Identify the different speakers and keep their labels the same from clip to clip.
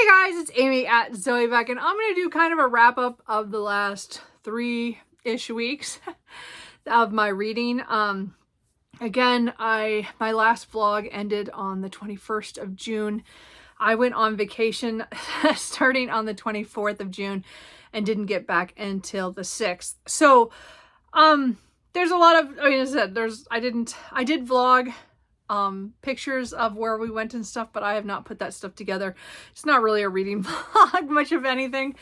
Speaker 1: Hey guys, it's Amy at Zoe Beck, and I'm going to do kind of a wrap up of the last 3-ish weeks of my reading. Again, my last vlog ended on the 21st of June. I went on vacation starting on the 24th of June and didn't get back until the 6th. So, there's a lot of, as I said, I did vlog pictures of where we went and stuff, but I have not put that stuff together. It's not really a reading vlog, much of anything.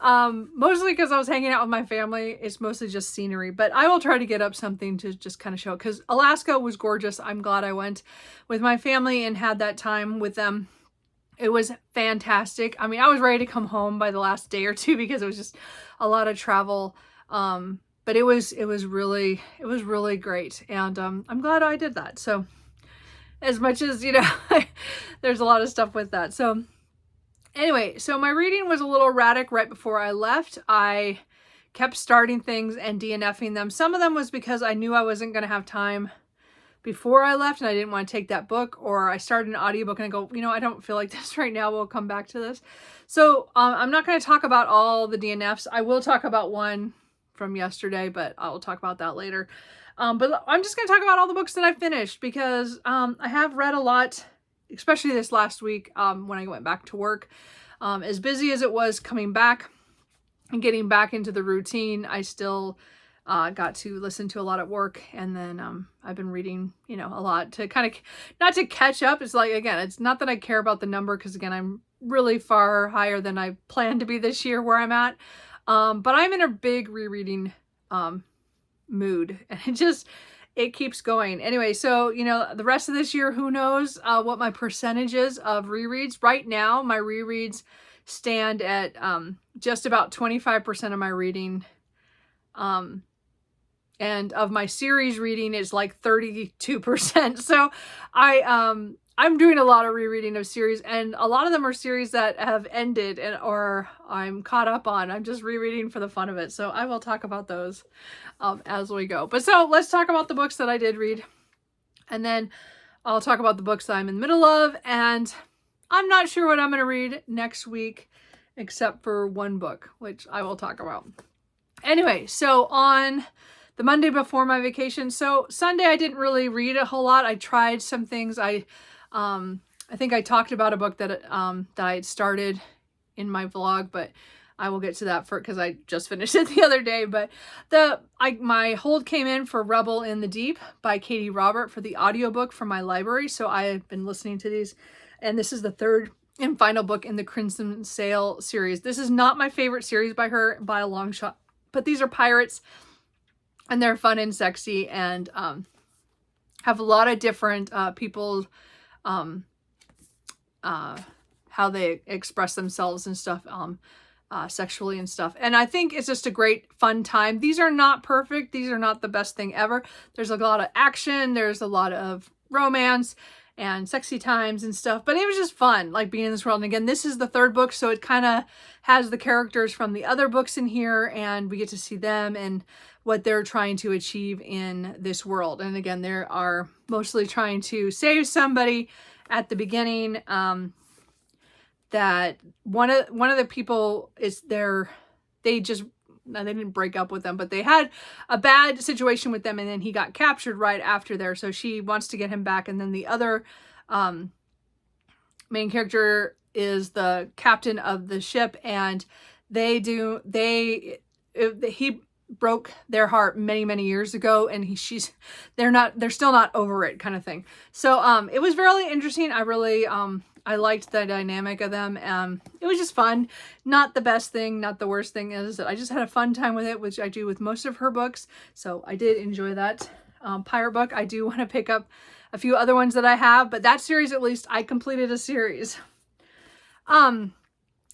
Speaker 1: Mostly because I was hanging out with my family. It's mostly just scenery, but I will try to get up something to just kind of show, because Alaska was gorgeous. I'm glad I went with my family and had that time with them. It was fantastic. I mean, I was ready to come home by the last day or two because it was just a lot of travel. But it was really great. And, I'm glad I did that. So, as much as, there's a lot of stuff with that. So anyway, so my reading was a little erratic right before I left. I kept starting things and DNFing them. Some of them was because I knew I wasn't going to have time before I left and I didn't want to take that book, or I started an audiobook and I go, I don't feel like this right now. We'll come back to this. So I'm not going to talk about all the DNFs. I will talk about one from yesterday, but I'll talk about that later. But I'm just going to talk about all the books that I finished, because I have read a lot, especially this last week when I went back to work. As busy as it was coming back and getting back into the routine, I still got to listen to a lot at work. And then I've been reading, a lot to kind of, not to catch up. It's like, again, it's not that I care about the number, because again, I'm really far higher than I planned to be this year where I'm at. But I'm in a big rereading mood, and it keeps going. Anyway, so the rest of this year, who knows what my percentage is of rereads. Right now my rereads stand at just about 25% of my reading, and of my series reading is like 32%. So I'm doing a lot of rereading of series, and a lot of them are series that have ended or I'm caught up on. I'm just rereading for the fun of it. So I will talk about those as we go. But so let's talk about the books that I did read, and then I'll talk about the books that I'm in the middle of, and I'm not sure what I'm going to read next week except for one book, which I will talk about. Anyway, so on the Monday before my vacation, so Sunday I didn't really read a whole lot. I tried some things. I think I talked about a book that I had started in my vlog, but I will get to that because I just finished it the other day. But my hold came in for Rebel in the Deep by Katie Robert for the audiobook from my library. So I have been listening to these, and this is the third and final book in the Crimson Sail series. This is not my favorite series by her by a long shot, but these are pirates, and they're fun and sexy, and have a lot of different people, how they express themselves and stuff, sexually and stuff. And I think it's just a great fun time. These are not perfect. These are not the best thing ever. There's a lot of action. There's a lot of romance and sexy times and stuff, but it was just fun, like being in this world. And again, this is the third book, so it kind of has the characters from the other books in here, and we get to see them and what they're trying to achieve in this world. And again, they are mostly trying to save somebody at the beginning. That one of the people is they didn't break up with them, but they had a bad situation with them, and then he got captured right after there. So she wants to get him back. And then the other main character is the captain of the ship, and he broke their heart many years ago, and they're still not over it, kind of thing. So it was really interesting. I liked the dynamic of them. It was just fun. Not the best thing, not the worst thing. Is I just had a fun time with it, which I do with most of her books. So I did enjoy that pirate book. I do want to pick up a few other ones that I have, but that series, at least I completed a series.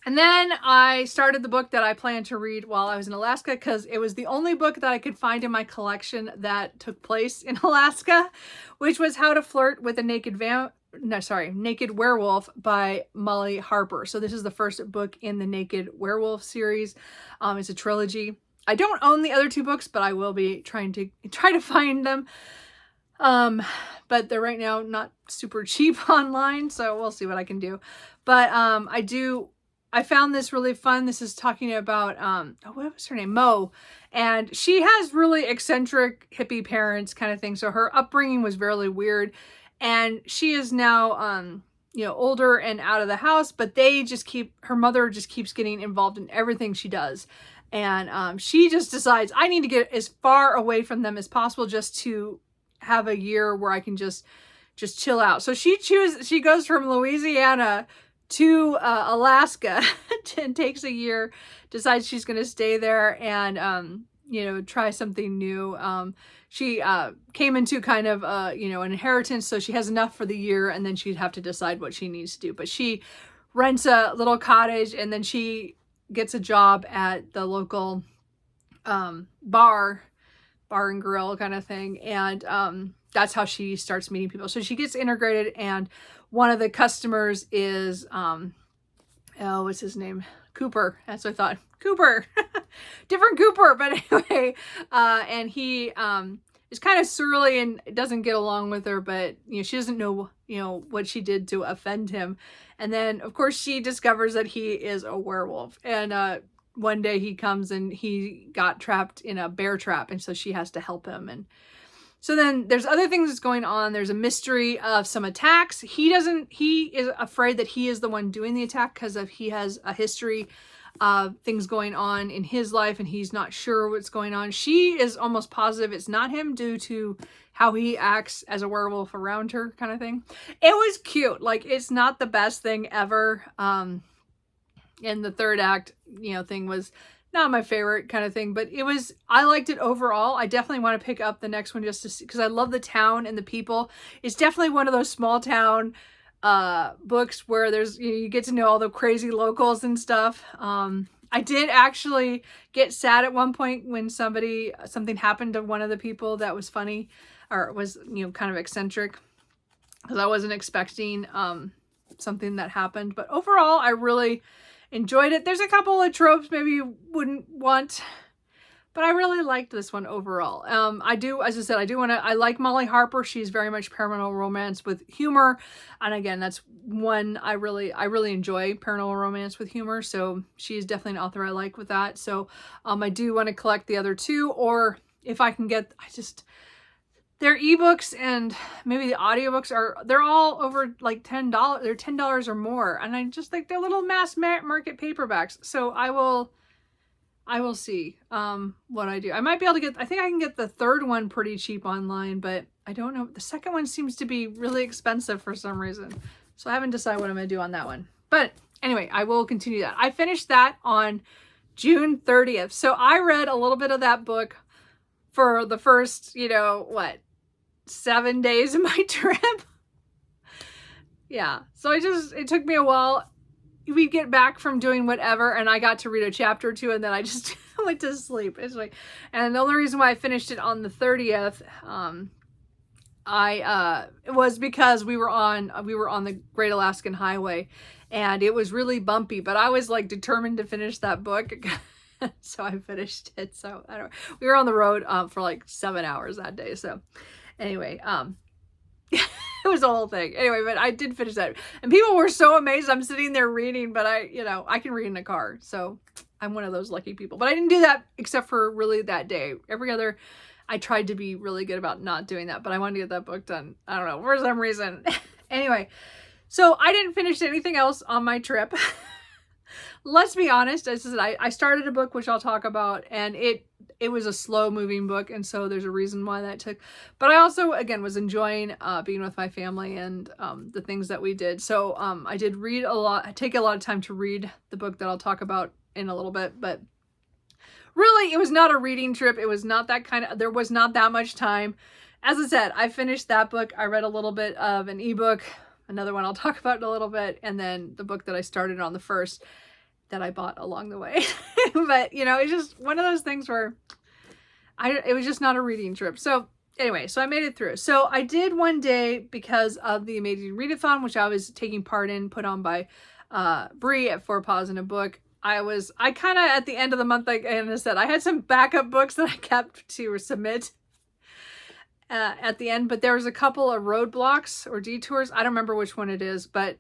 Speaker 1: And then I started the book that I planned to read while I was in Alaska, because it was the only book that I could find in my collection that took place in Alaska, which was How to Flirt with a Naked Werewolf by Molly Harper. So this is the first book in the Naked Werewolf series. It's a trilogy. I don't own the other two books, but I will be trying to find them. But they're right now not super cheap online, so we'll see what I can do. But I do I found this really fun. This is talking about, what was her name? Mo. And she has really eccentric hippie parents kind of thing. So her upbringing was really weird. And she is now, older and out of the house, but her mother just keeps getting involved in everything she does. And she just decides, I need to get as far away from them as possible just to have a year where I can just chill out. So she goes from Louisiana to Alaska and takes a year, decides she's going to stay there and, try something new. She came into kind of, an inheritance, so she has enough for the year, and then she'd have to decide what she needs to do. But she rents a little cottage, and then she gets a job at the local bar and grill kind of thing. And that's how she starts meeting people. So she gets integrated, and one of the customers is, what's his name? Cooper. That's what I thought. Cooper. Different Cooper. But anyway, and he is kind of surly and doesn't get along with her, but she doesn't know, what she did to offend him. And then, of course, she discovers that he is a werewolf. And one day he comes and he got trapped in a bear trap, and so she has to help him. And so then there's other things that's going on. There's a mystery of some attacks. He is afraid that he is the one doing the attack because he has a history of things going on in his life, and he's not sure what's going on. She is almost positive it's not him due to how he acts as a werewolf around her kind of thing. It was cute. Like, it's not the best thing ever. And the third act, thing was not my favorite kind of thing, but I liked it overall. I definitely want to pick up the next one just to see, because I love the town and the people. It's definitely one of those small town books where there's, you get to know all the crazy locals and stuff. I did actually get sad at one point when something happened to one of the people that was funny, or was, kind of eccentric, because I wasn't expecting something that happened. But overall, I really enjoyed it. There's a couple of tropes maybe you wouldn't want, but I really liked this one overall. I like Molly Harper. She's very much paranormal romance with humor. And again, that's one I really enjoy, paranormal romance with humor. So she's definitely an author I like with that. So I do want to collect the other two, or if I can get, their ebooks and maybe the audiobooks they're all over like $10. They're $10 or more. And I just like they're little mass market paperbacks. So I will see what I do. I might be able to I think I can get the third one pretty cheap online, but I don't know. The second one seems to be really expensive for some reason. So I haven't decided what I'm going to do on that one. But anyway, I will continue that. I finished that on June 30th. So I read a little bit of that book for the first, 7 days of my trip. Yeah. So it took me a while. We get back from doing whatever, and I got to read a chapter or two, and then I just went to sleep. And the only reason why I finished it on the 30th, it was because we were on the Great Alaskan Highway, and it was really bumpy, but I was like determined to finish that book. So I finished it. So we were on the road for like 7 hours that day. So anyway, it was a whole thing. Anyway, but I did finish that. And people were so amazed. I'm sitting there reading, but I can read in a car. So I'm one of those lucky people. But I didn't do that except for really that day. Every other, I tried to be really good about not doing that. But I wanted to get that book done. I don't know, for some reason. Anyway, so I didn't finish anything else on my trip. Let's be honest. I started a book, which I'll talk about, and it was a slow moving book, and so there's a reason why that took. But I also, again, was enjoying being with my family and the things that we did. So I did read a lot. I take a lot of time to read the book that I'll talk about in a little bit. But really, it was not a reading trip. It was not that there was not that much time. As I said, I finished that book. I read a little bit of an ebook, another one I'll talk about in a little bit, and then the book that I started on the first that I bought along the way. But, it's just one of those things where it was just not a reading trip. So anyway, so I made it through. So I did one day because of the Amazing Readathon, which I was taking part in, put on by Bree at Four Paws in a Book. I kind of, at the end of the month, like Anna said, I had some backup books that I kept to submit at the end, but there was a couple of roadblocks or detours. I don't remember which one it is, but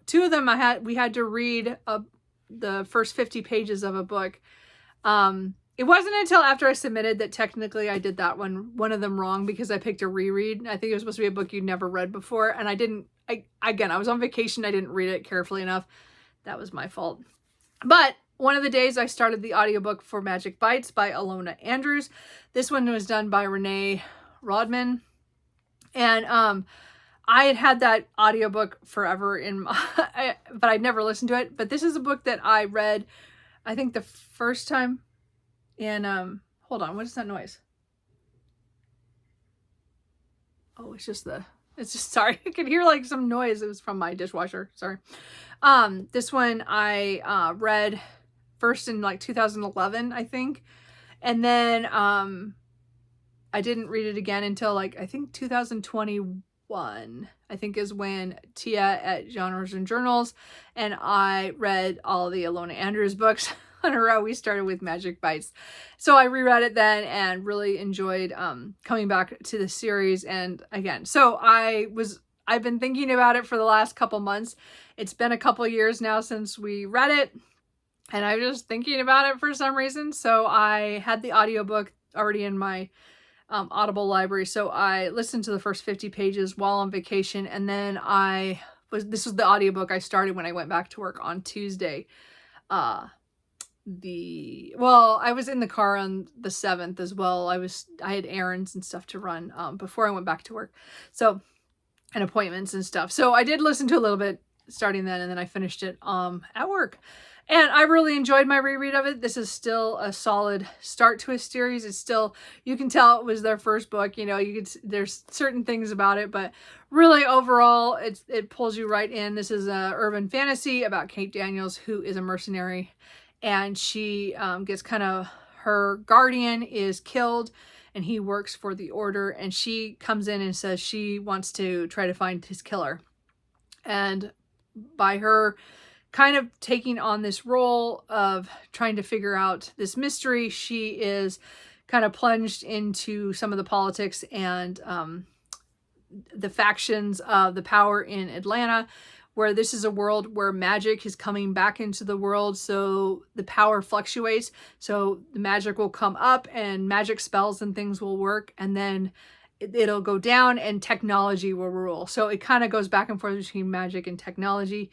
Speaker 1: two of them we had to read the first 50 pages of a book. It wasn't until after I submitted that technically I did that one of them wrong, because I picked a reread. I think it was supposed to be a book you'd never read before, and I was on vacation. I didn't read it carefully enough. That was my fault. But one of the days I started the audiobook for Magic Bites by Alona Andrews. This one was done by Renee Rodman. And I had that audiobook forever but I'd never listened to it. But this is a book that I read, I think the first time. And hold on, what is that noise? Oh, it's just sorry, I could hear like some noise. It was from my dishwasher. Sorry. This one I read first in like 2011, I think. And then I didn't read it again until like, I think 2021, I think is when Tia at Genres and Journals and I read all the Alona Andrews books in a row. We started with Magic Bites. So I reread it then and really enjoyed coming back to the series. And again, so I've been thinking about it for the last couple months. It's been a couple years now since we read it, and I was just thinking about it for some reason. So I had the audiobook already in my Audible library. So I listened to the first 50 pages while on vacation. And then this was the audiobook I started when I went back to work on Tuesday. I was in the car on the 7th as well. I had errands and stuff to run before I went back to work. So, and appointments and stuff. So I did listen to a little bit starting then, and then I finished it at work. And I really enjoyed my reread of it. This is still a solid start to a series. It's still, you can tell it was their first book. You know, there's certain things about it, but really overall, it pulls you right in. This is a urban fantasy about Kate Daniels, who is a mercenary, and she gets her guardian is killed, and he works for the Order, and she comes in and says she wants to try to find his killer. And by her kind of taking on this role of trying to figure out this mystery, she is kind of plunged into some of the politics and the factions of the power in Atlanta, where this is a world where magic is coming back into the world. So the power fluctuates. So the magic will come up and magic spells and things will work. And then it'll go down and technology will rule. So it kind of goes back and forth between magic and technology.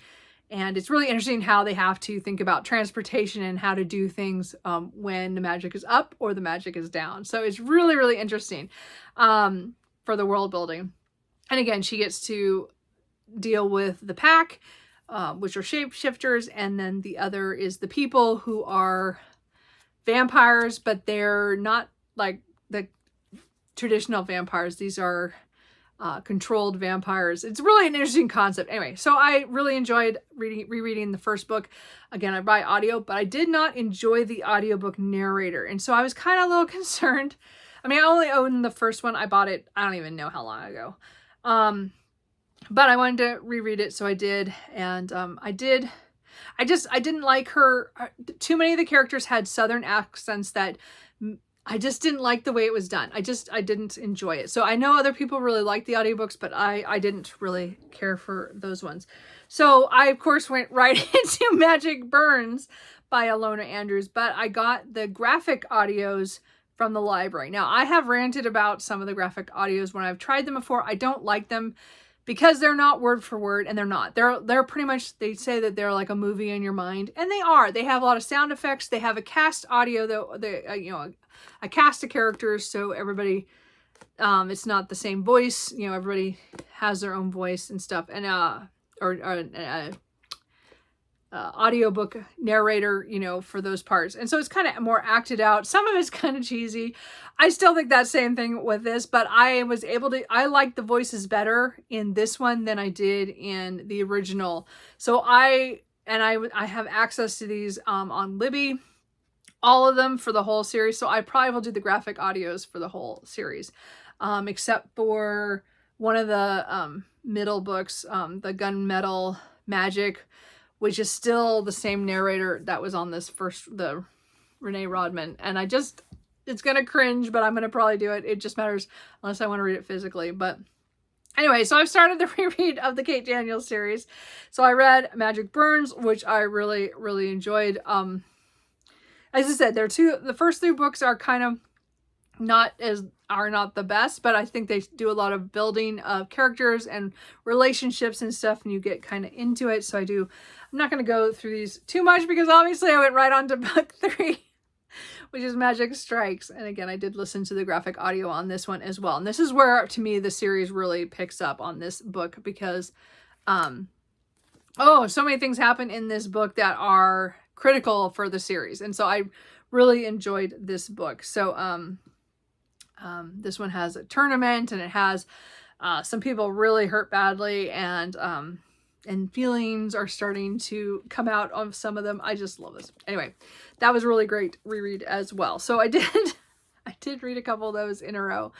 Speaker 1: And it's really interesting how they have to think about transportation and how to do things when the magic is up or the magic is down. So it's really, really interesting for the world building. And again, she gets to deal with the pack, which are shapeshifters. And then the other is the people, who are vampires, but they're not like the traditional vampires. These are controlled vampires. It's really an interesting concept. Anyway, so I really enjoyed rereading the first book. Again, I buy audio, but I did not enjoy the audiobook narrator. And so I was kind of a little concerned. I mean, I only owned the first one. I bought it, I don't even know how long ago. But I wanted to reread it, so I did. And I didn't like her. Too many of the characters had Southern accents that I just didn't like the way it was done. I didn't enjoy it. So I know other people really like the audiobooks, but I didn't really care for those ones. So I, of course, went right into Magic Burns by Alona Andrews, but I got the graphic audios from the library. Now, I have ranted about some of the graphic audios when I've tried them before. I don't like them because they're not word for word, and they're not. They're pretty much, they say that they're like a movie in your mind, and they are. They have a lot of sound effects. They have a cast audio, though, a cast of characters, so everybody, it's not the same voice, everybody has their own voice and stuff, and audiobook narrator, for those parts. And so it's kind of more acted out. Some of it's kind of cheesy. I still think that same thing with this, but I like the voices better in this one than I did in the original. So I have access to these on Libby, all of them for the whole series. So I probably will do the graphic audios for the whole series, except for one of the middle books, the Gunmetal Magic, which is still the same narrator that was on this first, the Renee Rodman. And it's going to cringe, but I'm going to probably do it. It just matters unless I want to read it physically. But Anyway, so I've started the reread of the Kate Daniels series. So I read Magic Burns, which I really, really enjoyed. As I said, the first 3 books are kind of not the best, but I think they do a lot of building of characters and relationships and stuff, and you get kind of into it. So I'm not going to go through these too much because obviously I went right on to book 3, which is Magic Strikes. And again, I did listen to the graphic audio on this one as well. And this is where, to me, the series really picks up on this book because, so many things happen in this book that are critical for the series. And so I really enjoyed this book. So, this one has a tournament, and it has some people really hurt badly, and feelings are starting to come out of some of them. I just love this. Anyway, that was a really great reread as well. So I did read a couple of those in a row.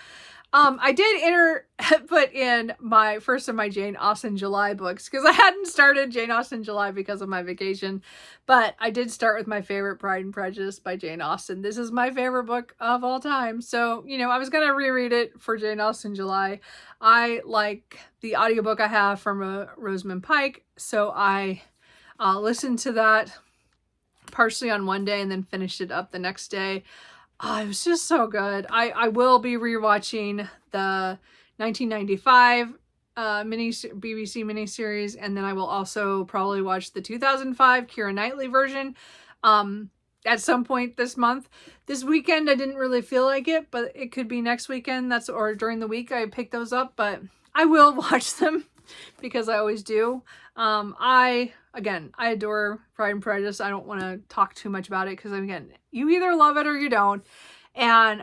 Speaker 1: I did put in my first of my Jane Austen July books because I hadn't started Jane Austen July because of my vacation, but I did start with my favorite Pride and Prejudice by Jane Austen. This is my favorite book of all time. So, I was going to reread it for Jane Austen July. I like the audiobook I have from Rosamund Pike. So I listened to that partially on one day and then finished it up the next day. Oh, it was just so good. I will be rewatching the 1995 BBC miniseries, and then I will also probably watch the 2005 Keira Knightley version at some point this month. This weekend I didn't really feel like it, but it could be next weekend. Or during the week I pick those up, but I will watch them because I always do. I adore Pride and Prejudice. I don't want to talk too much about it because, again, you either love it or you don't. And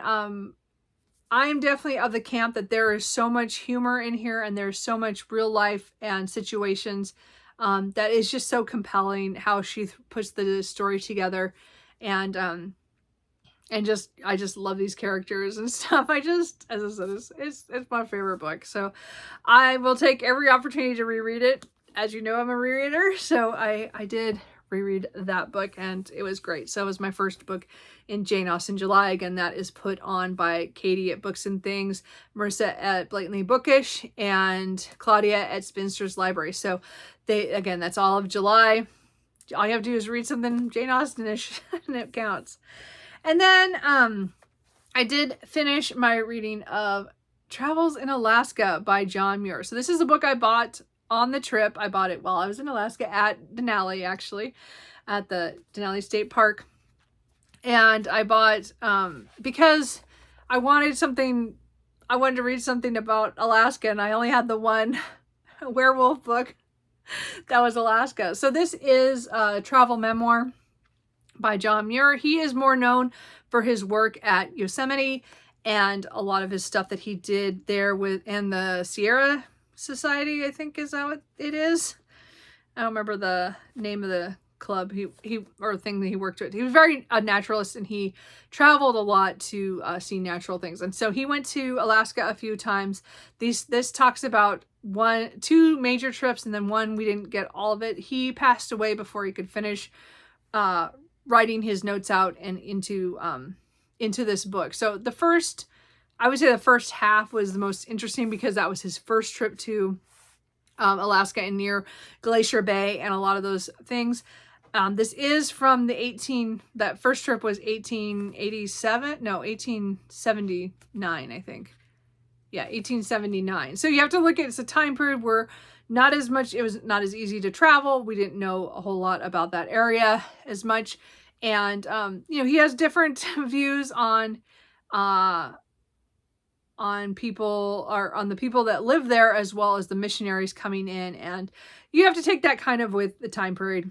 Speaker 1: I am definitely of the camp that there is so much humor in here, and there's so much real life and situations that is just so compelling how she puts the story together. And I just love these characters and stuff. As I said, it's my favorite book. So I will take every opportunity to reread it. As you know, I'm a rereader, so I did reread that book, and it was great. So it was my first book in Jane Austen July. Again, that is put on by Katie at Books and Things, Marissa at Blatantly Bookish, and Claudia at Spinster's Library. So that's all of July. All you have to do is read something Jane Austen-ish, and it counts. And then I did finish my reading of Travels in Alaska by John Muir. So this is a book I bought on the trip. I bought it while I was in Alaska at Denali, actually, at the Denali State Park. And I bought, because I wanted to read something about Alaska, and I only had the one werewolf book that was Alaska. So this is a travel memoir by John Muir. He is more known for his work at Yosemite and a lot of his stuff that he did there in the Sierra Society, I think is how it is. I don't remember the name of the club or thing that he worked with. He was very a naturalist, and he traveled a lot to see natural things. And so he went to Alaska a few times. This talks about two major trips, and then one we didn't get all of it. He passed away before he could finish writing his notes out and into this book. So I would say the first half was the most interesting because that was his first trip to Alaska and near Glacier Bay and a lot of those things. This is from that first trip was 1879, I think. Yeah, 1879. So you have to look at, it's a time period where it was not as easy to travel. We didn't know a whole lot about that area as much. And, he has different views on people, or on the people that live there, as well as the missionaries coming in. And you have to take that kind of with the time period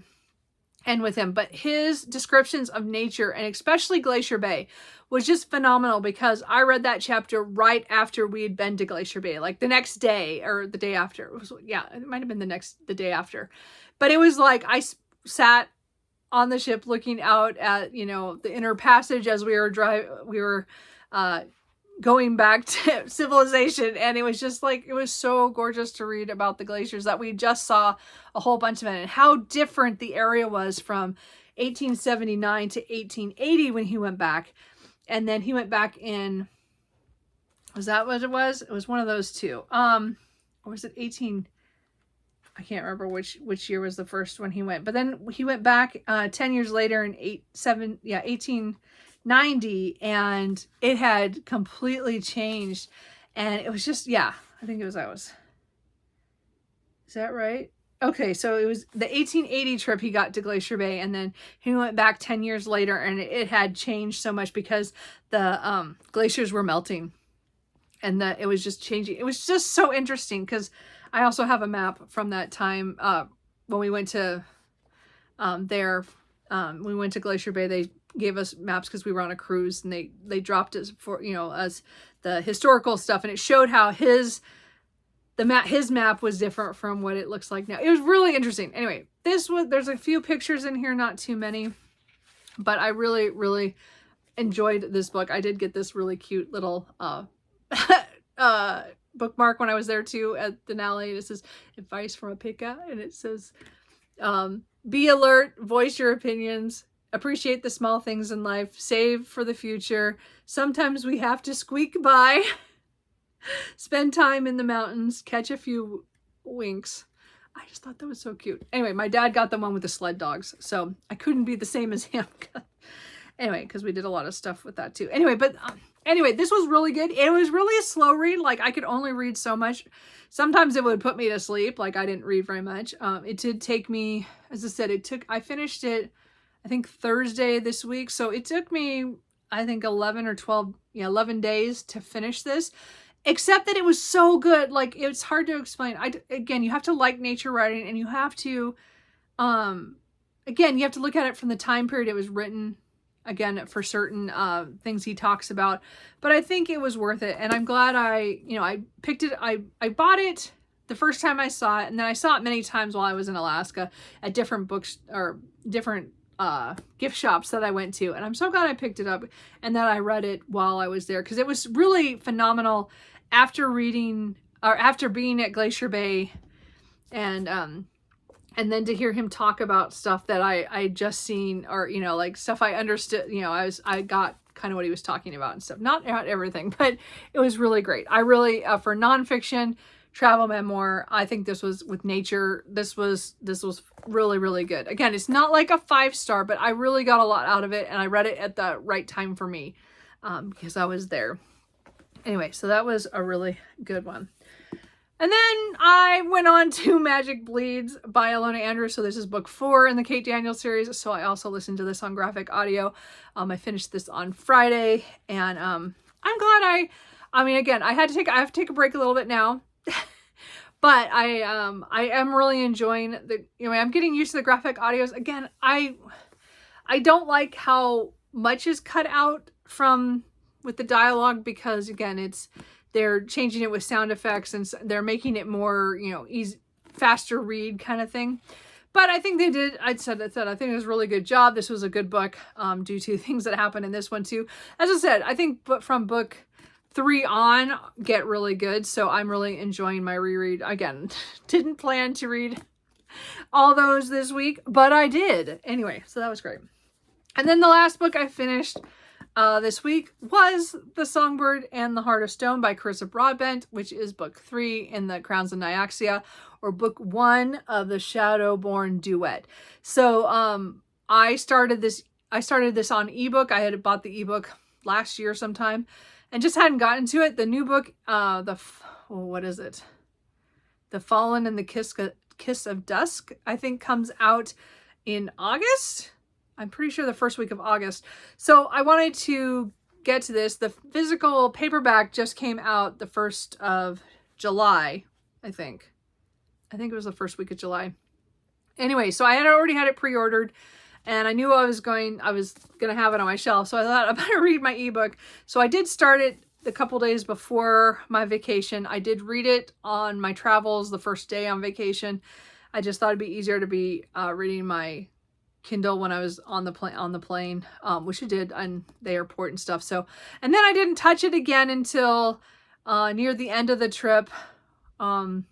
Speaker 1: and with him. But his descriptions of nature, and especially Glacier Bay, was just phenomenal because I read that chapter right after we had been to Glacier Bay, like the next day or the day after. It might have been the day after. But it was like I sat on the ship looking out at, the inner passage as we were going back to civilization, and it was just like, it was so gorgeous to read about the glaciers that we just saw a whole bunch of it, and how different the area was from 1879 to 1880 when he went back. And then he went back was that what it was? It was one of those two. or was it 18? I can't remember which year was the first one he went. But then he went back 10 years later in 1890, and it had completely changed. And it was just, yeah, I think it was Is that right? Okay, so it was the 1880 trip he got to Glacier Bay, and then he went back 10 years later, and it had changed so much because the glaciers were melting, and it was just changing. It was just so interesting because I also have a map from that time when we went to we went to Glacier Bay. They gave us maps because we were on a cruise, and they dropped us for, you know, us the historical stuff, and it showed how his map was different from what it looks like now. It was really interesting. Anyway, there's a few pictures in here, not too many, but I really, really enjoyed this book. I did get this really cute little bookmark when I was there too at Denali. This is advice from a Pika, and it says, be alert, voice your opinions, appreciate the small things in life, save for the future. Sometimes we have to squeak by. Spend time in the mountains, catch a few winks. I just thought that was so cute. Anyway, my dad got the one with the sled dogs, so I couldn't be the same as him. Anyway, because we did a lot of stuff with that too. Anyway, but anyway, this was really good. It was really a slow read. Like, I could only read so much. Sometimes it would put me to sleep. Like, I didn't read very much. It did take me, as I said, I finished it, I think Thursday this week. So it took me, I think 11 days to finish this. Except that it was so good. Like, it's hard to explain. Again, you have to like nature writing, and you have to, again, you have to look at it from the time period it was written. Again, for certain things he talks about, but I think it was worth it, and I'm glad I picked it. I bought it the first time I saw it, and then I saw it many times while I was in Alaska at different books or different gift shops that I went to, and I'm so glad I picked it up and that I read it while I was there, because it was really phenomenal after being at Glacier Bay, and then to hear him talk about stuff that I just seen, or, you know, like stuff I understood, you know, I got kind of what he was talking about and stuff. Not everything, but it was really great. I really, for nonfiction, travel memoir, I think this was, with nature, this was really, really good. Again, it's not like a 5-star, but I really got a lot out of it, and I read it at the right time for me, because I was there. Anyway, so that was a really good one. And then I went on to Magic Bleeds by Alona Andrews. So this is book 4 in the Kate Daniels series. So I also listened to this on graphic audio. I finished this on Friday, and I'm glad I mean, again, I have to take a break a little bit now. But I am really enjoying I'm getting used to the graphic audios. Again, I don't like how much is cut out with the dialogue, because again, they're changing it with sound effects, and they're making it more, easy, faster read kind of thing. But I think they did, I think it was a really good job. This was a good book, due to things that happened in this one too. As I said, I think from book 3 on get really good. So I'm really enjoying my reread. Again, didn't plan to read all those this week, but I did. Anyway, so that was great. And then the last book I finished this week was The Songbird and the Heart of Stone by Carissa Broadbent, which is book 3 in the Crowns of Nyaxia, or book 1 of the Shadowborn Duet. So I started this on ebook. I had bought the ebook last year sometime and just hadn't gotten to it. The new book, what is it? The Fallen and the Kiss of Dusk, I think, comes out in August. I'm pretty sure the first week of August. So I wanted to get to this. The physical paperback just came out the 1st of July, I think. I think it was the first week of July. Anyway, so I had already had it pre-ordered, and I knew I was going to have it on my shelf. So I thought I better read my ebook. So I did start it a couple days before my vacation. I did read it on my travels the first day on vacation. I just thought it'd be easier to be reading my Kindle when I was on the plane, which I did on the airport and stuff. So, and then I didn't touch it again until near the end of the trip. And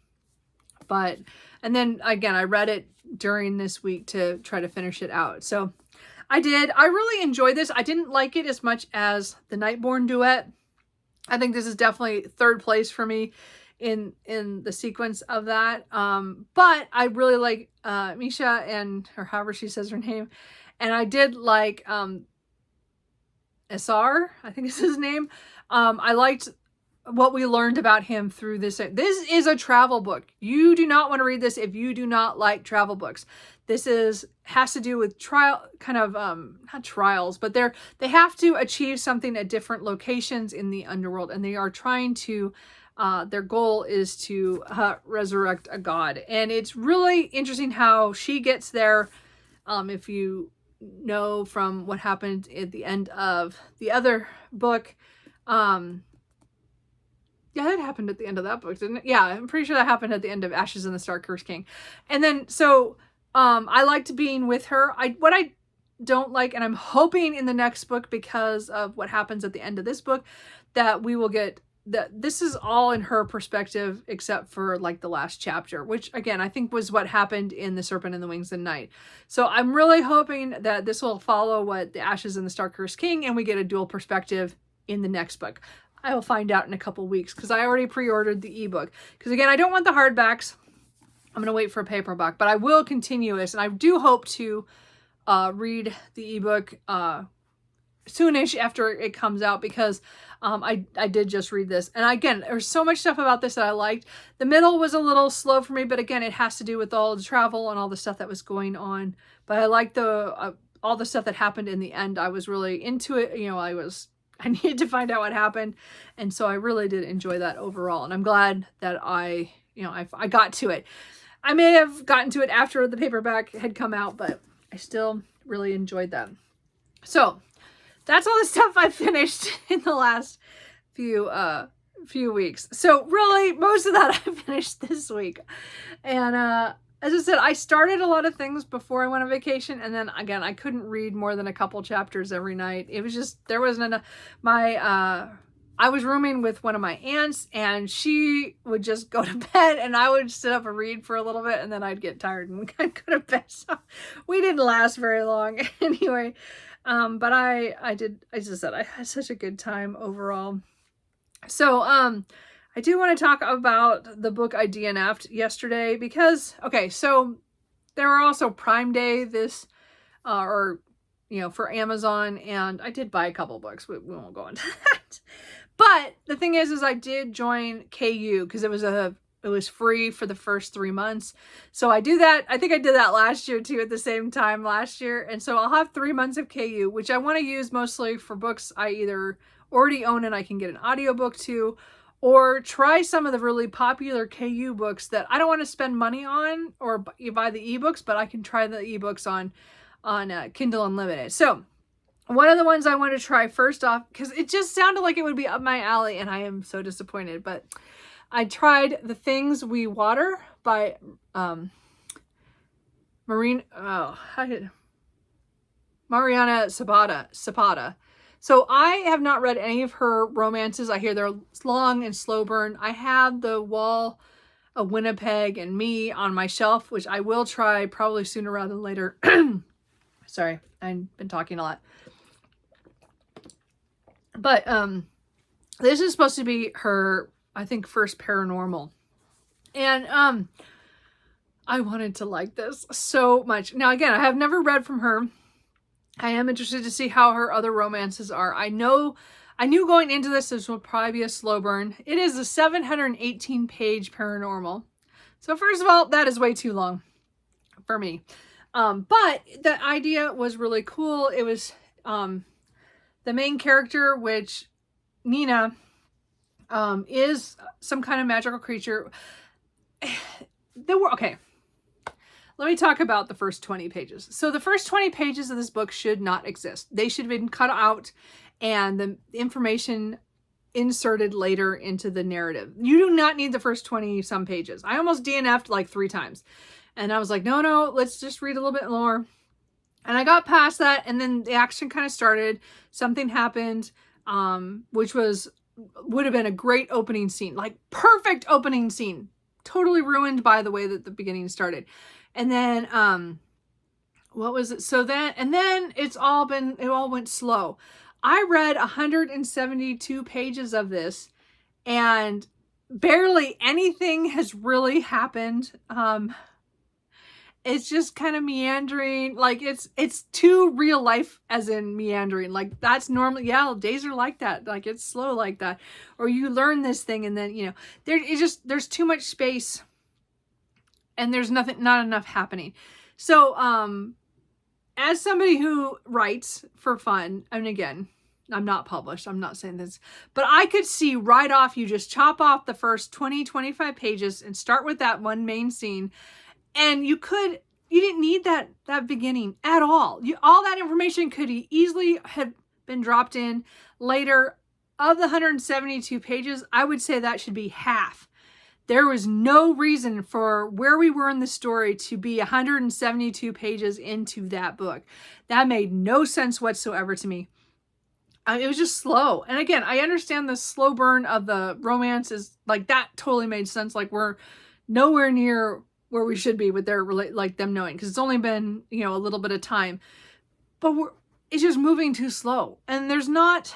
Speaker 1: then again, I read it during this week to try to finish it out. So I did. I really enjoyed this. I didn't like it as much as the Nightborn Duet. I think this is definitely 3rd place for me in the sequence of that. But I really like Misha, and or however she says her name, and I did like Asar, I think is his name. I liked what we learned about him through this. This is a travel book. You do not want to read this if you do not like travel books. This has to do with not trials, but they have to achieve something at different locations in the underworld, and they are trying to their goal is to resurrect a god. And it's really interesting how she gets there. If you know from what happened at the end of the other book, yeah, that happened at the end of that book, didn't it? Yeah, I'm pretty sure that happened at the end of Ashes and the Star-Cursed King. And then, so, I liked being with her. What I don't like, and I'm hoping in the next book, because of what happens at the end of this book, that we will get, that this is all in her perspective, except for like the last chapter, which again, I think was what happened in The Serpent and the Wings of Night. So I'm really hoping that this will follow what the Ashes and the Star-Cursed King, and we get a dual perspective in the next book. I will find out in a couple weeks, because I already pre-ordered the ebook. Because again, I don't want the hardbacks. I'm going to wait for a paperback, but I will continue this, and I do hope to read the ebook soonish after it comes out, because I did just read this. And again, there's so much stuff about this that I liked. The middle was a little slow for me, but again, it has to do with all the travel and all the stuff that was going on. But I liked all the stuff that happened in the end. I was really into it. You know, I needed to find out what happened. And so I really did enjoy that overall. And I'm glad that I got to it. I may have gotten to it after the paperback had come out, but I still really enjoyed that. So that's all the stuff I finished in the last few weeks. So really, most of that I finished this week. And as I said, I started a lot of things before I went on vacation, and then again, I couldn't read more than a couple chapters every night. It was just, there wasn't enough. I was rooming with one of my aunts, and she would just go to bed, and I would sit up and read for a little bit, and then I'd get tired and go to bed. So we didn't last very long anyway. But I just said, I had such a good time overall. So, I do want to talk about the book I DNF'd yesterday, because, okay, so there were also Prime Day this, for Amazon, and I did buy a couple books. We won't go into that. But the thing is I did join KU, because it was free for the first 3 months. So I do that. I think I did that last year too, at the same time last year. And so I'll have 3 months of KU, which I want to use mostly for books I either already own and I can get an audiobook to, or try some of the really popular KU books that I don't want to spend money on or buy the ebooks, but I can try the ebooks on Kindle Unlimited. So one of the ones I want to try first off, because it just sounded like it would be up my alley, and I am so disappointed, but I tried The Things We Water by Mariana Zapata. So I have not read any of her romances. I hear they're long and slow burn. I have The Wall of Winnipeg and Me on my shelf, which I will try probably sooner rather than later. Sorry, I've been talking a lot. But this is supposed to be her, I think, first paranormal. And I wanted to like this so much. Now, again, I have never read from her. I am interested to see how her other romances are. I knew going into this will probably be a slow burn. It is a 718-page paranormal. So first of all, that is way too long for me. But the idea was really cool. It was the main character, which Nina is some kind of magical creature. Okay. Let me talk about the first 20 pages. So the first 20 pages of this book should not exist. They should have been cut out and the information inserted later into the narrative. You do not need the first 20 some pages. I almost DNF'd like 3 times. And I was like, no, let's just read a little bit more. And I got past that, and then the action kind of started. Something happened, which would have been a great opening scene. Like, perfect opening scene. Totally ruined by the way that the beginning started. And then, what was it? So then, and then it all went slow. I read 172 pages of this, and barely anything has really happened. It's just kind of meandering. Like it's too real life, as in meandering. Like that's normal. Yeah, days are like that. Like it's slow like that. Or you learn this thing and then, you know, there's too much space and there's not enough happening. So, as somebody who writes for fun, and again, I'm not published, I'm not saying this, but I could see right off, you just chop off the first 20, 25 pages and start with that one main scene. And you didn't need that beginning at all. All that information could easily have been dropped in later. Of the 172 pages, I would say that should be half. There was no reason for where we were in the story to be 172 pages into that book. That made no sense whatsoever to me. It was just slow. And again, I understand the slow burn of the romance is like, that totally made sense. Like we're nowhere near where we should be with their like them knowing, because it's only been, you know, a little bit of time, but it's just moving too slow, and there's not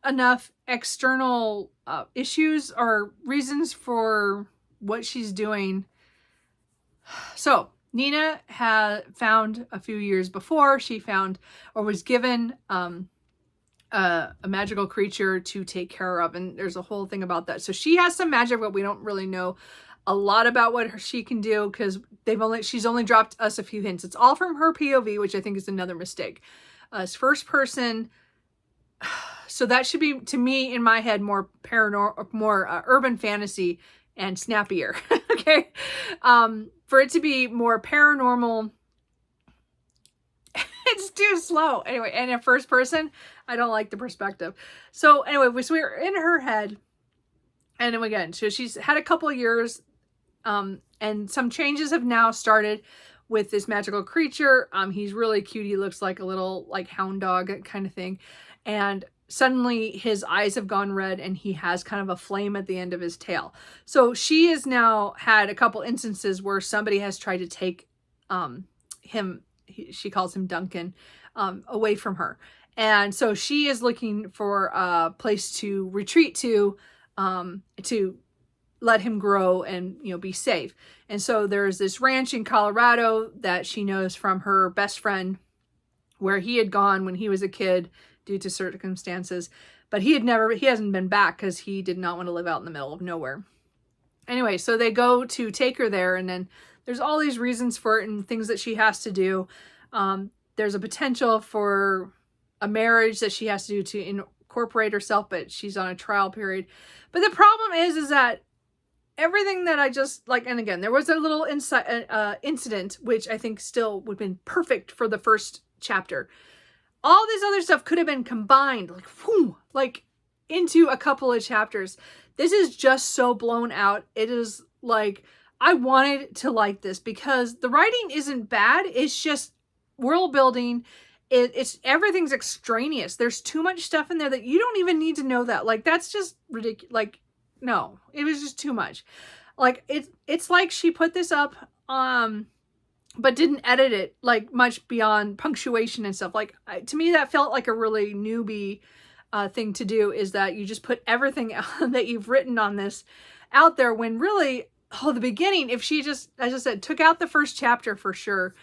Speaker 1: enough external issues or reasons for what she's doing. So Nina had found a few years before, she found or was given a magical creature to take care of, and there's a whole thing about that. So she has some magic, but we don't really know a lot about what she can do, because she's only dropped us a few hints. It's all from her POV, which I think is another mistake. It's first person, so that should be, to me, in my head, more paranormal, more urban fantasy and snappier. Okay, for it to be more paranormal, it's too slow. Anyway, and in first person, I don't like the perspective. So anyway, so we're in her head, and again, so she's had a couple of years. And some changes have now started with this magical creature. He's really cute. He looks like a little like hound dog kind of thing. And suddenly his eyes have gone red and he has kind of a flame at the end of his tail. So she has now had a couple instances where somebody has tried to take him, she calls him Duncan, away from her. And so she is looking for a place to retreat to let him grow and, you know, be safe. And so there's this ranch in Colorado that she knows from her best friend, where he had gone when he was a kid due to circumstances, but he hasn't been back because he did not want to live out in the middle of nowhere. Anyway, so they go to take her there, and then there's all these reasons for it and things that she has to do. There's a potential for a marriage that she has to do to incorporate herself, but she's on a trial period. But the problem is that everything that I just like, and again, there was a little incident, which I think still would have been perfect for the first chapter. All this other stuff could have been combined, like, whew, like into a couple of chapters. This is just so blown out. It is like, I wanted to like this because the writing isn't bad. It's just world building. It's everything's extraneous. There's too much stuff in there that you don't even need to know that. Like, that's just ridiculous. Like, no, it was just too much. Like it's like she put this up, but didn't edit it like much beyond punctuation and stuff. Like to me, that felt like a really newbie thing to do, is that you just put everything that you've written on this out there, when really, the beginning, if she just, as I said, took out the first chapter for sure.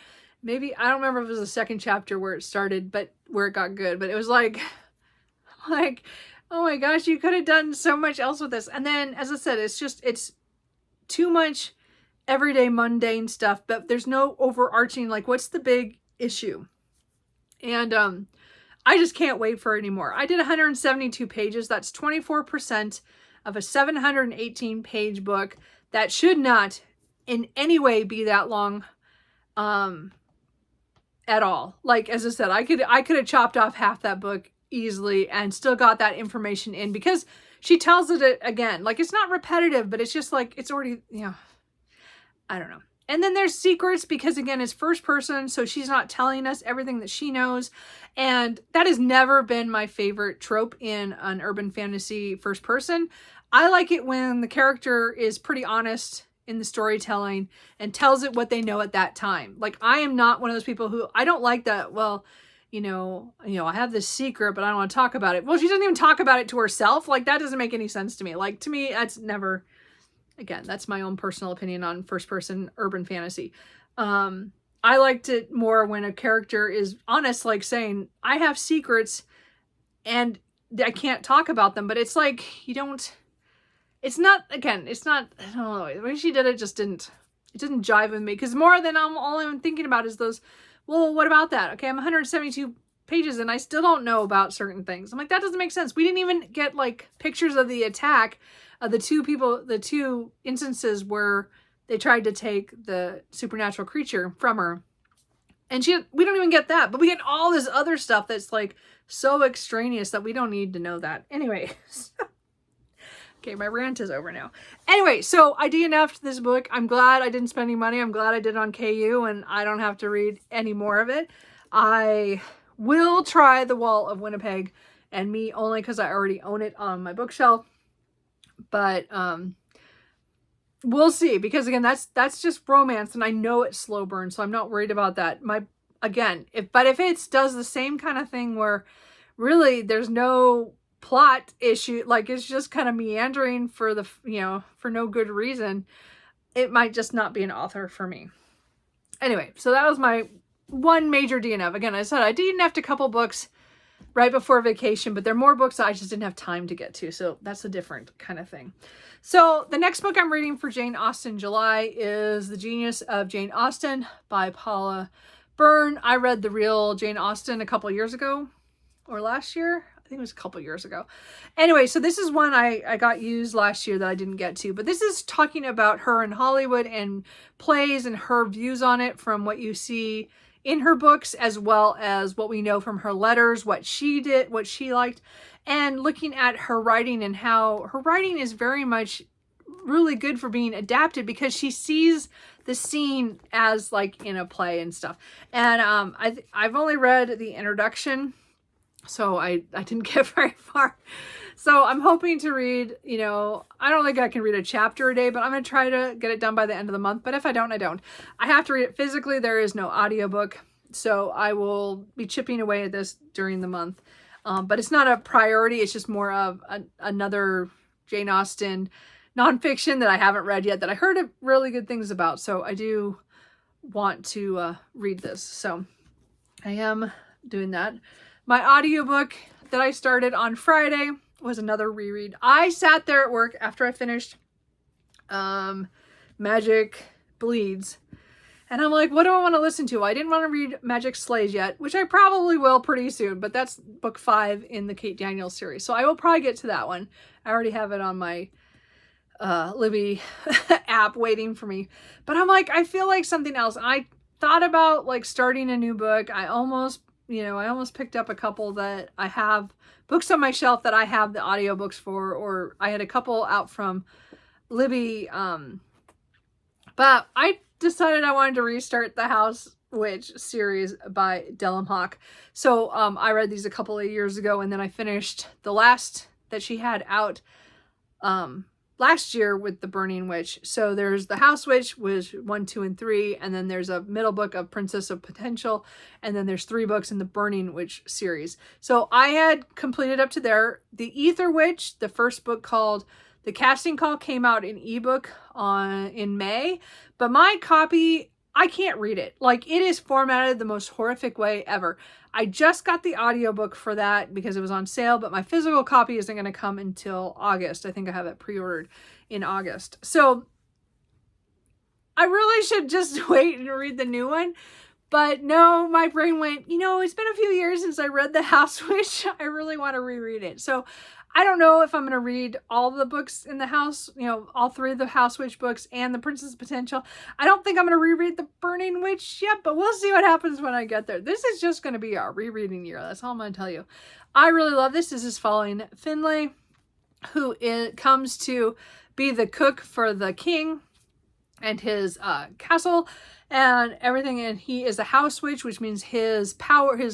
Speaker 1: Maybe, I don't remember if it was the second chapter where it started, but where it got good, but it was like, oh my gosh, you could have done so much else with this. And then, as I said, it's too much everyday mundane stuff, but there's no overarching, like, what's the big issue? And I just can't wait for it anymore. I did 172 pages. That's 24% of a 718 page book that should not in any way be that long at all. Like, as I said, I could have chopped off half that book easily and still got that information in, because she tells it again. Like, it's not repetitive, but it's just like, it's already, I don't know. And then there's secrets, because again, it's first person, so she's not telling us everything that she knows. And that has never been my favorite trope in an urban fantasy first person. I like it when the character is pretty honest in the storytelling and tells it what they know at that time. Like, I am not one of those people who, I don't like that, well, I have this secret, but I don't want to talk about it. Well, she doesn't even talk about it to herself. Like, that doesn't make any sense to me. Like, to me, that's never, again, that's my own personal opinion on first person urban fantasy. I liked it more when a character is honest, like saying, I have secrets and I can't talk about them, but it's like, it's not, I don't know, the way she did it just didn't jive with me, because more than all I'm thinking about is those, well, what about that? Okay, I'm 172 pages and I still don't know about certain things. I'm like, that doesn't make sense. We didn't even get like pictures of the attack of the two instances where they tried to take the supernatural creature from her. And we don't even get that, but we get all this other stuff that's like so extraneous that we don't need to know that. Anyway, okay, my rant is over now. Anyway, so I DNF'd this book. I'm glad I didn't spend any money. I'm glad I did it on KU and I don't have to read any more of it. I will try The Wall of Winnipeg, and me only because I already own it on my bookshelf. But we'll see, because again, that's just romance and I know it's slow burn, so I'm not worried about that. If it does the same kind of thing where really there's no plot issue, like it's just kind of meandering for no good reason, it might just not be an author for me. Anyway, so that was my one major DNF. Again, I said I DNF'd a couple books right before vacation, but there are more books that I just didn't have time to get to, so that's a different kind of thing. So the next book I'm reading for Jane Austen July is The Genius of Jane Austen by Paula Byrne. I read the real Jane Austen a couple years ago, or last year. I think it was a couple years ago. Anyway, so this is one I got used last year that I didn't get to. But this is talking about her in Hollywood and plays and her views on it from what you see in her books, as well as what we know from her letters, what she did, what she liked, and looking at her writing and how her writing is very much really good for being adapted, because she sees the scene as like in a play and stuff. And I've only read the introduction, so I didn't get very far. So I'm hoping to read, I don't think I can read a chapter a day, but I'm going to try to get it done by the end of the month. But if I don't, I don't. I have to read it physically. There is no audiobook. So I will be chipping away at this during the month. But it's not a priority. It's just more of another Jane Austen nonfiction that I haven't read yet that I heard really good things about. So I do want to read this. So I am doing that. My audiobook that I started on Friday was another reread. I sat there at work after I finished Magic Bleeds, and I'm like, what do I want to listen to? I didn't want to read Magic Slays yet, which I probably will pretty soon, but that's book 5 in the Kate Daniels series, so I will probably get to that one. I already have it on my Libby app waiting for me, but I'm like, I feel like something else. I thought about like starting a new book. I almost picked up a couple that I have books on my shelf that I have the audiobooks for, or I had a couple out from Libby. But I decided I wanted to restart the House Witch series by Delham Hawk. So I read these a couple of years ago, and then I finished the last that she had out last year with The Burning Witch. So there's The House Witch, was 1, 2, and 3, and then there's a middle book of Princess of Potential, and then there's 3 books in the Burning Witch series. So I had completed up to there. The Ether Witch, the first book called The Casting Call, came out in ebook in May, but my copy, I can't read it. Like, it is formatted the most horrific way ever. I just got the audiobook for that because it was on sale, but my physical copy isn't going to come until August. I think I have it pre-ordered in August. So I really should just wait and read the new one. But no, my brain went, it's been a few years since I read The House Witch. I really want to reread it. So I don't know if I'm going to read all the books in the house, all 3 of the House Witch books and the Princess Potential. I don't think I'm going to reread The Burning Witch yet, but we'll see what happens when I get there. This is just going to be our rereading year. That's all I'm going to tell you. I really love this. This is following Finlay, who comes to be the cook for the king and his castle and everything, and he is a house witch, which means his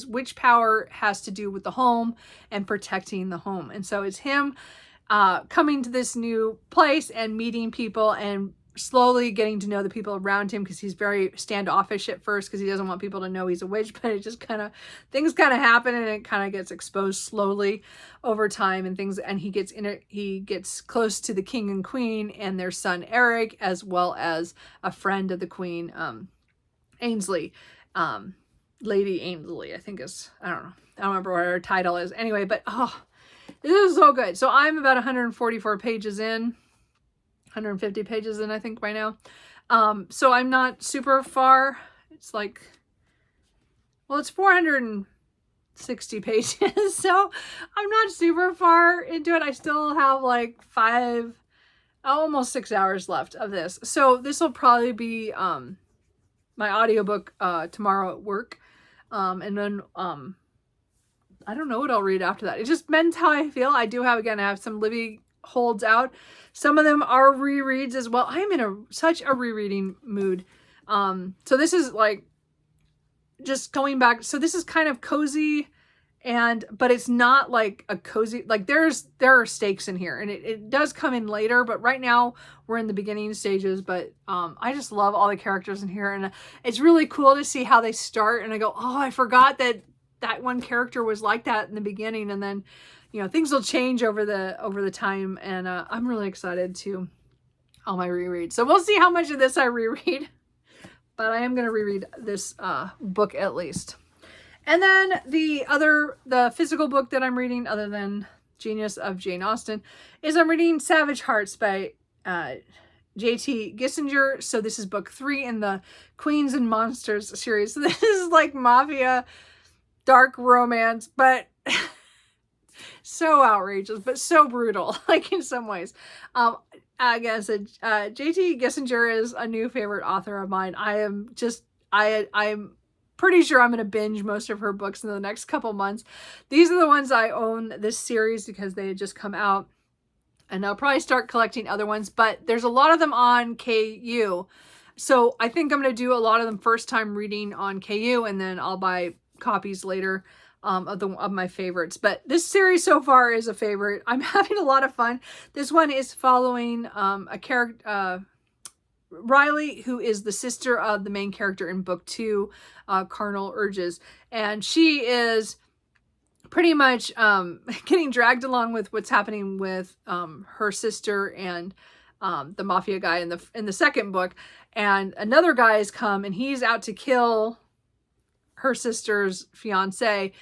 Speaker 1: witch power has to do with the home and protecting the home. And so it's him coming to this new place and meeting people and slowly getting to know the people around him, because he's very standoffish at first because he doesn't want people to know he's a witch, but it just kind of, things kind of happen and it kind of gets exposed slowly over time and things, and he gets close to the king and queen and their son Eric, as well as a friend of the queen, Ainsley, Lady Ainsley, I think is, I don't know, I don't remember what her title is anyway, but oh, this is so good. So I'm about 144 pages in, 150 pages in, I think, by now. So I'm not super far. It's like, well, it's 460 pages. So I'm not super far into it. I still have like almost 6 hours left of this. So this will probably be, my audiobook, tomorrow at work. And then, I don't know what I'll read after that. It just depends how I feel. I have some Libby holds out. Some of them are rereads as well. I am in such a rereading mood. So this is like just going back. So this is kind of cozy, but it's not like a cozy, like there are stakes in here, and it does come in later, but right now we're in the beginning stages. But I just love all the characters in here, and it's really cool to see how they start. And I go, oh, I forgot that one character was like that in the beginning, and then, you know, things will change over the time, and I'm really excited to all my rereads. So we'll see how much of this I reread, but I am going to reread this book at least. And then the physical book that I'm reading, other than Genius of Jane Austen, is I'm reading Savage Hearts by J.T. Gissinger. So this is book 3 in the Queens and Monsters series. So this is like mafia, dark romance, but so outrageous, but so brutal, like in some ways. I guess J.T. Gissinger is a new favorite author of mine. I'm pretty sure I'm going to binge most of her books in the next couple months. These are the ones I own this series because they had just come out, and I'll probably start collecting other ones, but there's a lot of them on KU. So I think I'm going to do a lot of them first time reading on KU, and then I'll buy copies later of my favorites. But this series so far is a favorite. I'm having a lot of fun. This one is following a character, Riley, who is the sister of the main character in book 2, Carnal Urges, and she is pretty much getting dragged along with what's happening with her sister and the mafia guy in the second book. And another guy has come, and he's out to kill her sister's fiance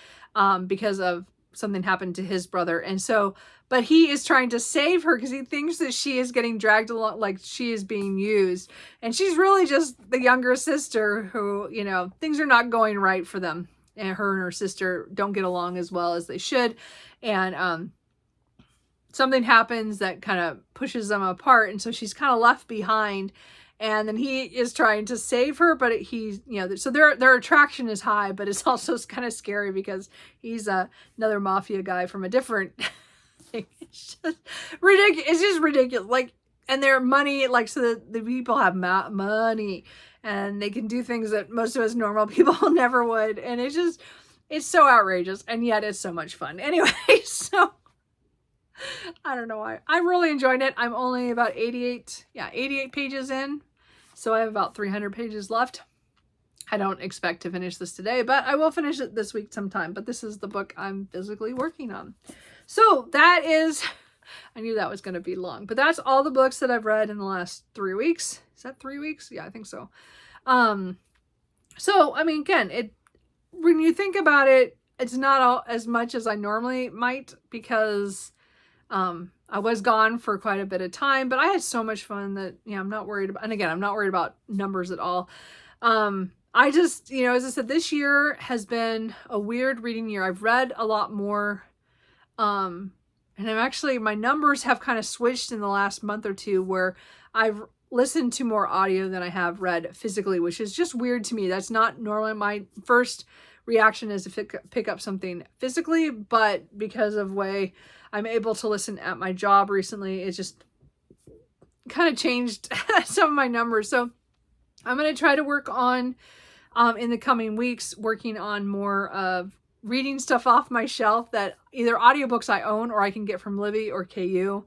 Speaker 1: because of something happened to his brother. And so, but he is trying to save her because he thinks that she is getting dragged along, like she is being used. And she's really just the younger sister who, you know, things are not going right for them. And her and her sister don't get along as well as they should. And something happens that kind of pushes them apart. And so she's kind of left behind. And then he is trying to save her, but he's, you know, so their attraction is high, but it's also kind of scary because he's another mafia guy from a different thing. It's just ridiculous. It's just ridiculous. Like, and their money, like, so the people have money and they can do things that most of us normal people never would. And it's so outrageous. And yet it's so much fun. Anyway, so I don't know why. I'm really enjoying it. I'm only about 88 pages in. So I have about 300 pages left. I don't expect to finish this today, but I will finish it this week sometime. But this is the book I'm physically working on. So that is, I knew that was going to be long, but that's all the books that I've read in the last 3 weeks. Is that 3 weeks? Yeah, I think so. So, I mean, again, when you think about it, it's not as much as I normally might because I was gone for quite a bit of time, but I had so much fun that, you know, I'm not worried about, and again, I'm not worried about numbers at all. I just, you know, as I said, this year has been a weird reading year. I've read a lot more, and my numbers have kind of switched in the last month or two where I've listened to more audio than I have read physically, which is just weird to me. That's not normally my first reaction is to pick up something physically, but because of way I'm able to listen at my job recently, it just kind of changed some of my numbers. So I'm going to try to work on, in the coming weeks, working on more of reading stuff off my shelf that either audiobooks I own or I can get from Libby or KU.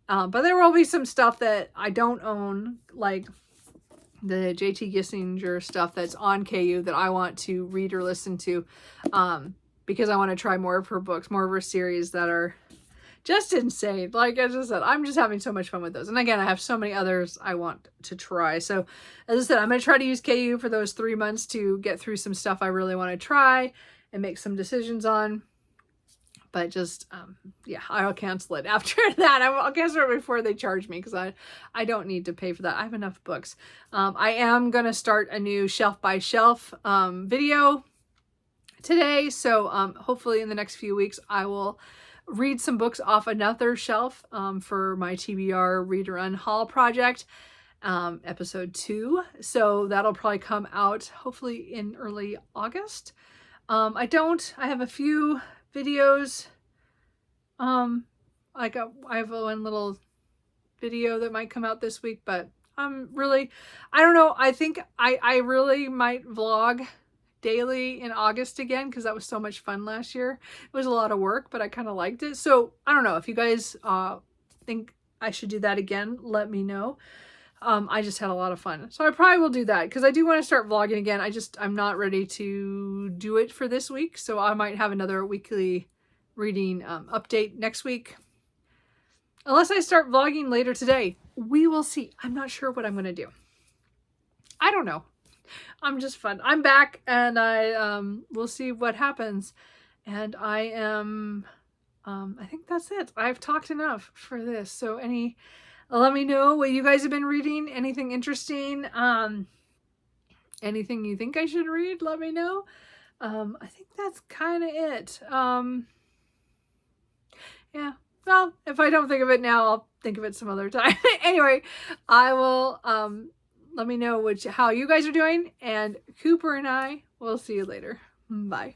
Speaker 1: But there will be some stuff that I don't own, like the JT Gissinger stuff that's on KU that I want to read or listen to, because I want to try more of her books, more of her series that are just insane. Like I just said, I'm just having so much fun with those. And again, I have so many others I want to try. So as I said, I'm going to try to use KU for those 3 months to get through some stuff I really want to try and make some decisions on. But just, yeah, I'll cancel it after that. I'll cancel it before they charge me, because I don't need to pay for that. I have enough books. I am going to start a new shelf by shelf video today. So hopefully in the next few weeks, I will read some books off another shelf for my TBR Read Run Haul project, episode 2. So that'll probably come out hopefully in early August. I have a few videos. I have one little video that might come out this week, but I don't know. I think I really might vlog daily in August again, because that was so much fun last year. It was a lot of work, but I kind of liked it. So I don't know if you guys think I should do that again, let me know. I just had a lot of fun, so I probably will do that, because I do want to start vlogging again. I'm not ready to do it for this week, so I might have another weekly reading update next week, unless I start vlogging later today. We will see. I'm not sure what I'm going to do. I don't know. I'm just fun. I'm back, and we'll see what happens. And I am, I think that's it. I've talked enough for this. So let me know what you guys have been reading. Anything interesting? Anything you think I should read? Let me know. I think that's kind of it. Yeah. Well, if I don't think of it now, I'll think of it some other time. Anyway, I will, let me know how you guys are doing, and Cooper and I will see you later. Bye.